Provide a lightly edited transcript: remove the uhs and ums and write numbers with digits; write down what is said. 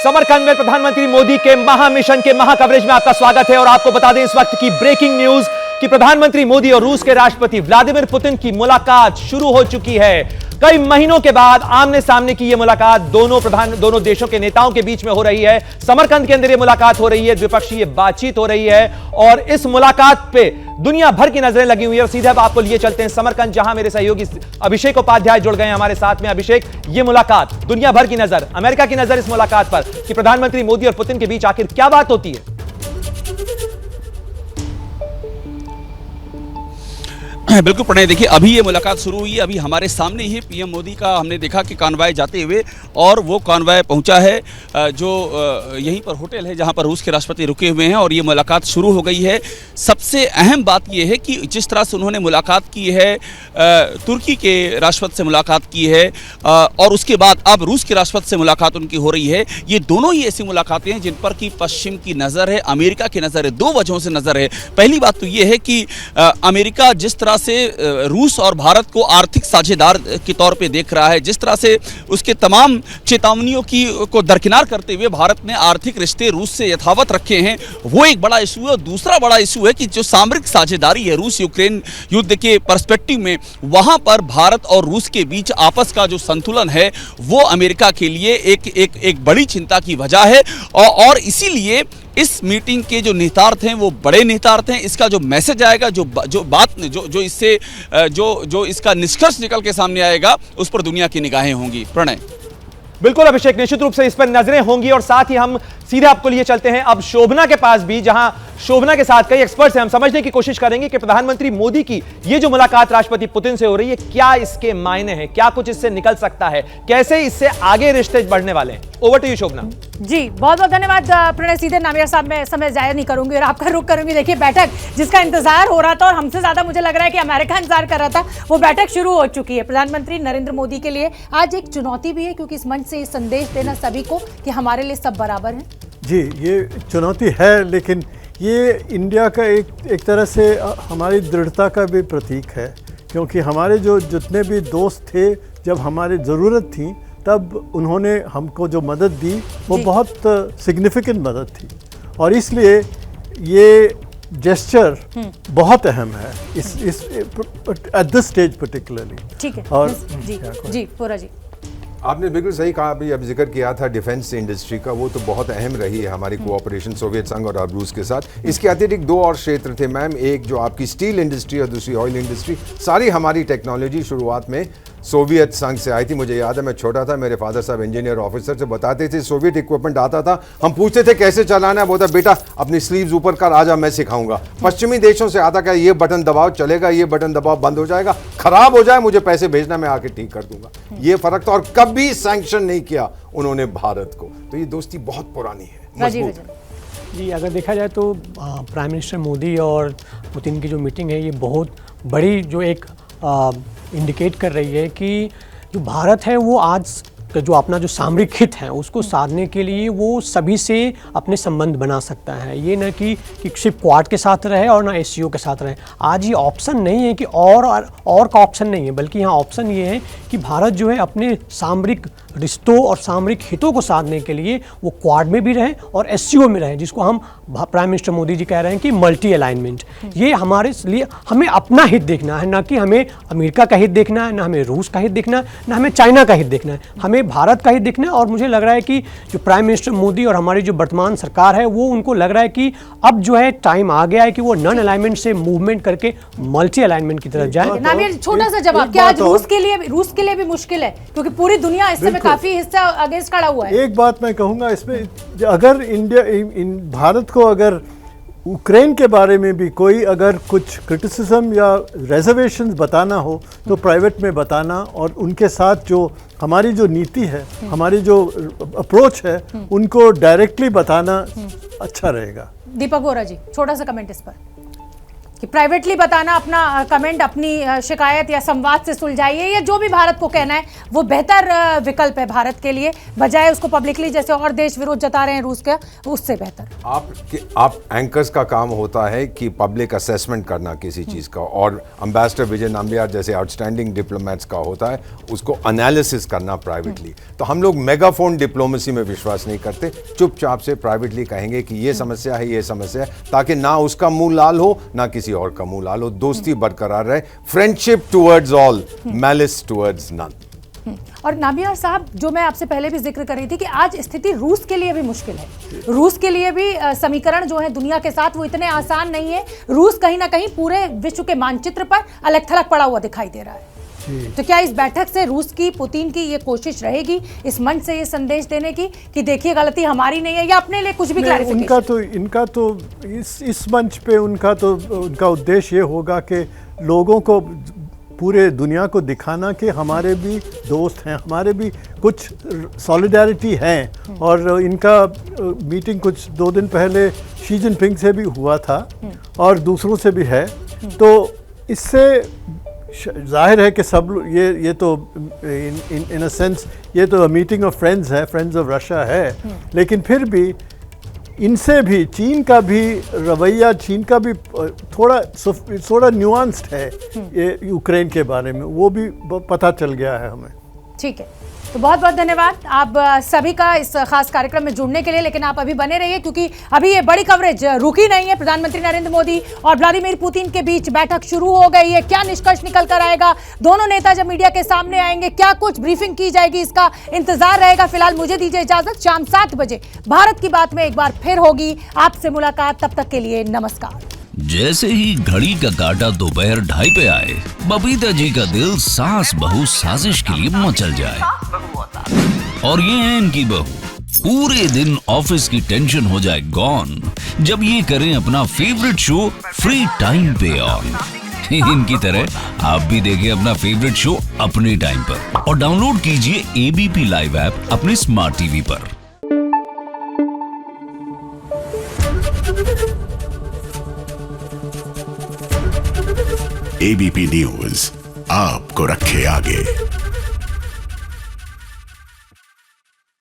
समरकंद में प्रधानमंत्री मोदी के महा मिशन के महा कवरेज में आपका स्वागत है और आपको बता दें इस वक्त की ब्रेकिंग न्यूज कि प्रधानमंत्री मोदी और रूस के राष्ट्रपति व्लादिमीर पुतिन की मुलाकात शुरू हो चुकी है। कई महीनों के बाद आमने सामने की यह मुलाकात दोनों देशों के नेताओं के बीच में हो रही है। समरकंद के अंदर यह मुलाकात हो रही है, द्विपक्षीय बातचीत हो रही है और इस मुलाकात पे दुनिया भर की नजरें लगी हुई है। और सीधे अब आपको लिए चलते हैं समरकंद, जहां मेरे सहयोगी अभिषेक उपाध्याय जुड़ गए हैं हमारे साथ में। अभिषेक, ये मुलाकात, दुनिया भर की नजर, अमेरिका की नजर इस मुलाकात पर कि प्रधानमंत्री मोदी और पुतिन के बीच आखिर क्या बात होती है? बिल्कुल प्रणय, देखिए अभी ये मुलाकात शुरू हुई है। अभी हमारे सामने ही पीएम मोदी का हमने देखा कि कॉन्वॉय जाते हुए, और वो कॉन्वॉय पहुंचा है जो यहीं पर होटल है जहां पर रूस के राष्ट्रपति रुके हुए हैं और ये मुलाकात शुरू हो गई है। सबसे अहम बात ये है कि जिस तरह से उन्होंने मुलाकात की है, तुर्की के राष्ट्रपति से मुलाकात की है और उसके बाद अब रूस के राष्ट्रपति से मुलाकात उनकी हो रही है। ये दोनों ही ऐसी मुलाकातें हैं जिन पर कि पश्चिम की नज़र है, अमेरिका की नज़र है। दो वजहों से नज़र है। पहली बात तो ये है कि अमेरिका जिस तरह से रूस और भारत को आर्थिक साझेदार के तौर पे देख रहा है, जिस तरह से उसके तमाम चेतावनियों को दरकिनार करते हुए भारत ने आर्थिक रिश्ते रूस से यथावत रखे हैं, वो एक बड़ा इशू है। और दूसरा बड़ा इशू है कि जो सामरिक साझेदारी है रूस यूक्रेन युद्ध के पर्सपेक्टिव में, वहां पर भारत और रूस के बीच आपस का जो संतुलन है वो अमेरिका के लिए एक बड़ी चिंता की वजह है। और इसीलिए इस मीटिंग के जो निहितार्थ हैं वो बड़े निहितार्थ हैं। इसका जो मैसेज आएगा, जो इसका निष्कर्ष निकल के सामने आएगा, उस पर दुनिया की निगाहें होंगी। प्रणय, बिल्कुल अभिषेक, निश्चित रूप से इस पर नजरें होंगी और साथ ही हम सीधे आपको लिए चलते हैं अब शोभना के पास भी, जहां शोभना के साथ कई एक्सपर्ट्स हैं। हम समझने की कोशिश करेंगे कि प्रधानमंत्री मोदी की ये जो मुलाकात राष्ट्रपति पुतिन से हो रही है, क्या इसके मायने हैं, क्या कुछ इससे निकल सकता है, कैसे इससे आगे रिश्ते बढ़ने वाले हैं। ओवर टू यू शोभना। जी बहुत बहुत धन्यवाद प्रणय। सीधे नामिया साहब, मैं समय जाया नहीं करूंगी और आपका रुख करूंगी। देखिए, बैठक जिसका इंतजार हो रहा था और हमसे ज्यादा मुझे लग रहा है कि अमेरिका इंतजार कर रहा था, वो बैठक शुरू हो चुकी है। प्रधानमंत्री नरेंद्र मोदी के लिए आज एक चुनौती भी है, क्योंकि इस मंच से ये संदेश देना सभी को कि हमारे लिए सब बराबर हैं। जी, ये चुनौती है, लेकिन ये इंडिया का एक तरह से हमारी दृढ़ता का भी प्रतीक है, क्योंकि हमारे जो जितने भी दोस्त थे, जब हमारी ज़रूरत थी तब उन्होंने हमको जो मदद दी वो बहुत सिग्निफिकेंट मदद थी और इसलिए ये जेस्चर बहुत अहम है इस एट दिस स्टेज पर्टिकुलरली। ठीक है। और जी पूरा जी, आपने बिल्कुल सही कहा। अभी अब जिक्र किया था डिफेंस इंडस्ट्री का, वो तो बहुत अहम रही है हमारी कोऑपरेशन सोवियत संघ और अब रूस के साथ। इसके अतिरिक्त दो और क्षेत्र थे मैम, एक जो आपकी स्टील इंडस्ट्री और दूसरी ऑयल इंडस्ट्री। सारी हमारी टेक्नोलॉजी शुरुआत में सोवियत संघ से आई थी। मुझे याद है, मैं छोटा था, मेरे फादर साहब इंजीनियर ऑफिसर से बताते थे, सोवियत इक्विपमेंट आता था, हम पूछते थे कैसे चलाना है, बोलता बेटा अपनी स्लीव्स ऊपर कर, आजा मैं सिखाऊंगा। पश्चिमी देशों से आता, क्या ये बटन दबाओ चलेगा, ये बटन दबाओ बंद हो जाएगा, खराब हो जाए मुझे पैसे भेजना, मैं आके ठीक कर दूंगा। ये फर्क था। और कभी सैंक्शन नहीं किया उन्होंने भारत को। तो ये दोस्ती बहुत पुरानी है, मजबूत है। जी, अगर देखा जाए तो प्राइम मिनिस्टर मोदी और पुतिन की जो मीटिंग है, ये बहुत बड़ी जो एक इंडिकेट कर रही है कि जो भारत है वो आज जो अपना जो सामरिक हित है उसको साधने के लिए वो सभी से अपने संबंध बना सकता है। ये न कि सिर्फ क्वाड के साथ रहे और ना एससीओ के साथ रहे। आज ये ऑप्शन नहीं है कि और का ऑप्शन नहीं है, बल्कि यहाँ ऑप्शन ये है कि भारत जो है अपने सामरिक रिश्तों और सामरिक हितों को साधने के लिए वो क्वाड में भी रहे और एससीओ में रहे, जिसको हम प्राइम मिनिस्टर मोदी जी कह रहे हैं कि मल्टी अलाइनमेंट। ये हमारे लिए हमें अपना हित देखना है, ना कि हमें अमेरिका का हित देखना है, ना हमें रूस का हित देखना है, ना हमें चाइना का हित देखना है, हमें भारत का हित देखना है। और मुझे लग रहा है कि जो प्राइम मिनिस्टर मोदी और हमारी जो वर्तमान सरकार है, वो उनको लग रहा है कि अब जो है टाइम आ गया है कि वो नॉन अलाइनमेंट से मूवमेंट करके मल्टी अलाइनमेंट की तरफ जाए। छोटा सा जवाब, क्या आज रूस के लिए भी मुश्किल है, क्योंकि पूरी दुनिया इस समय काफी हिस्सा अगेंस्ट खड़ा हुआ है। एक बात मैं कहूँगा इसमें, अगर भारत को अगर यूक्रेन के बारे में भी कोई अगर कुछ क्रिटिसिज्म या रिजर्वेशंस बताना हो तो प्राइवेट में बताना, और उनके साथ जो हमारी जो नीति है, हमारी जो अप्रोच है, उनको डायरेक्टली बताना अच्छा रहेगा। दीपक बोरा जी, छोटा सा कमेंट इस पर। कि प्राइवेटली बताना अपना कमेंट, अपनी शिकायत या संवाद से सुलझाइए, या जो भी भारत को कहना है वो बेहतर विकल्प है भारत के लिए, बजाय उसको पब्लिकली जैसे और देश विरोध जता रहे हैं रूस का, उससे बेहतर। आप एंकर्स का काम होता है कि पब्लिक असेसमेंट करना किसी चीज़ का, और एम्बेसडर विजय नाम्बियार जैसे आउटस्टैंडिंग डिप्लोमेट्स का होता है उसको एनालिसिस करना प्राइवेटली। तो हम लोग मेगाफोन डिप्लोमेसी में विश्वास नहीं करते, चुपचाप से प्राइवेटली कहेंगे कि ये समस्या है, ये समस्या है, ताकि ना उसका मुंह लाल हो ना किसी और का मुंह लाल हो, दोस्ती बरकरार रहे, friendship towards all, malice towards none. और नाबियार साहब, जो मैं आपसे पहले भी जिक्र कर रही थी कि आज स्थिति रूस के लिए भी मुश्किल है, रूस के लिए भी समीकरण जो है दुनिया के साथ वो इतने आसान नहीं है। रूस कहीं ना कहीं पूरे विश्व के मानचित्र पर अलग थलग पड़ा हुआ दिखाई दे रहा है। तो क्या इस बैठक से रूस की, पुतिन की ये कोशिश रहेगी इस मंच से ये संदेश देने की कि देखिए गलती हमारी नहीं है, या अपने लिए कुछ भी क्लैरिफिकेशन? इनका तो इस मंच पे उनका उद्देश्य ये होगा कि लोगों को, पूरे दुनिया को दिखाना कि हमारे भी दोस्त हैं, हमारे भी कुछ सॉलिडारिटी हैं। और इनका मीटिंग कुछ 2 दिन पहले शी जिनपिंग से भी हुआ था और दूसरों से भी है। तो इससे जाहिर है कि सब ये तो इन अ सेंस ये तो मीटिंग ऑफ फ्रेंड्स है, फ्रेंड्स ऑफ रशिया है, लेकिन फिर भी इनसे भी चीन का भी रवैया, चीन का भी थोड़ा न्यूआंस्ड है ये यूक्रेन के बारे में, वो भी पता चल गया है हमें। ठीक है, तो बहुत बहुत धन्यवाद आप सभी का इस खास कार्यक्रम में जुड़ने के लिए। लेकिन आप अभी बने रहिए क्योंकि अभी ये बड़ी कवरेज रुकी नहीं है। प्रधानमंत्री नरेंद्र मोदी और व्लादिमीर पुतिन के बीच बैठक शुरू हो गई है। क्या निष्कर्ष निकल कर आएगा, दोनों नेता जब मीडिया के सामने आएंगे, क्या कुछ ब्रीफिंग की जाएगी, इसका इंतजार रहेगा। फिलहाल मुझे दीजिए इजाजत, शाम 7 बजे भारत की बात में एक बार फिर होगी आपसे मुलाकात। तब तक के लिए नमस्कार। जैसे ही घड़ी का काटा दोपहर 2:30 पे आए, बबीता जी का दिल सास बहू साजिश के लिए मचल जाए। और ये है इनकी बहू, पूरे दिन ऑफिस की टेंशन हो जाए गॉन जब ये करें अपना फेवरेट शो फ्री टाइम पे ऑन। इनकी तरह आप भी देखें अपना फेवरेट शो अपने टाइम पर और डाउनलोड कीजिए एबीपी लाइव ऐप अपने स्मार्ट टीवी पर। एबीपी न्यूज आपको रखे आगे।